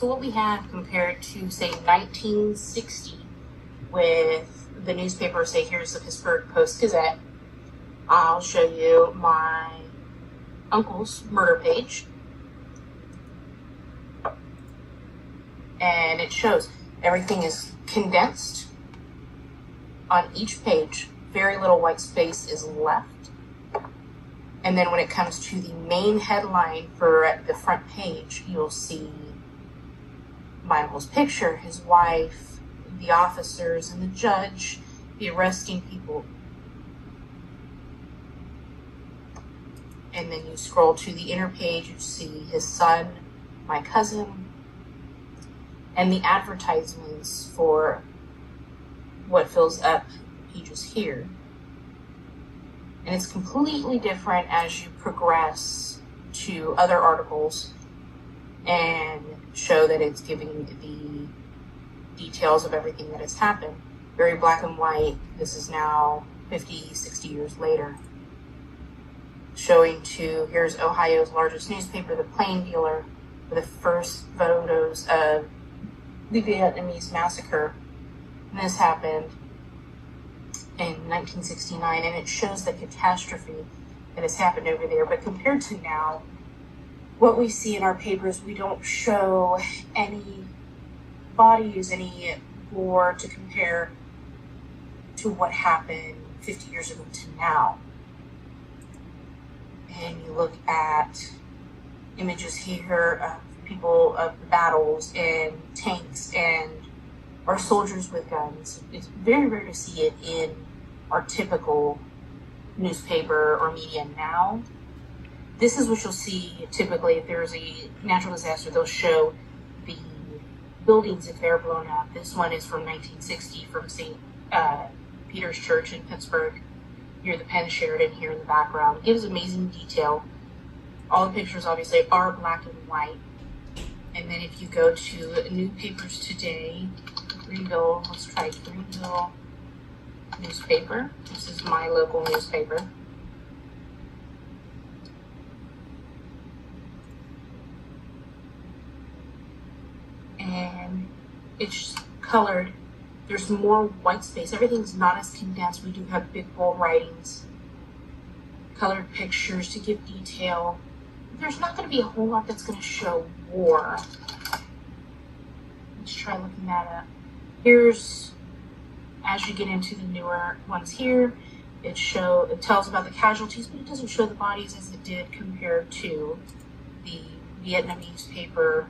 So what we have compared to, say, 1960 with the newspaper, say, here's the Pittsburgh Post-Gazette. I'll show you my uncle's murder page. And it shows everything is condensed on each page. Very little white space is left. And then when it comes to the main headline for the front page, you'll see my uncle's picture, his wife, the officers, and the judge, the arresting people. And then you scroll to the inner page, you see his son, my cousin, and the advertisements for what fills up pages here. And it's completely different as you progress to other articles and show that it's giving the details of everything that has happened. Very black and white. This is now 50, 60 years later. Showing to, here's Ohio's largest newspaper, the Plain Dealer, with the first photos of the Vietnamese massacre. And this happened in 1969, and it shows the catastrophe that has happened over there. But compared to now, what we see in our papers, we don't show any bodies, any gore to compare to what happened 50 years ago to now. And you look at images here of people of the battles and tanks and our soldiers with guns. It's very rare to see it in our typical newspaper or media now. This is what you'll see typically if there's a natural disaster. They'll show the buildings if they're blown up. This one is from 1960 from St. Peter's Church in Pittsburgh. Near the Penn Sheridan here in the background. It gives amazing detail. All the pictures obviously are black and white. And then if you go to newspapers today, Greenville, let's try Greenville newspaper. This is my local newspaper. And it's colored. There's more white space. Everything's not as condensed. We do have big bold writings, colored pictures to give detail. There's not going to be a whole lot that's going to show war. Let's try looking that up. Here's, as you get into the newer ones here, it tells about the casualties, but it doesn't show the bodies as it did compared to the Vietnamese paper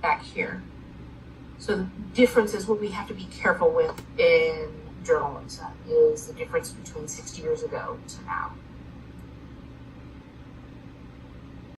back here. So the difference is what we have to be careful with in journalism is the difference between 60 years ago to now.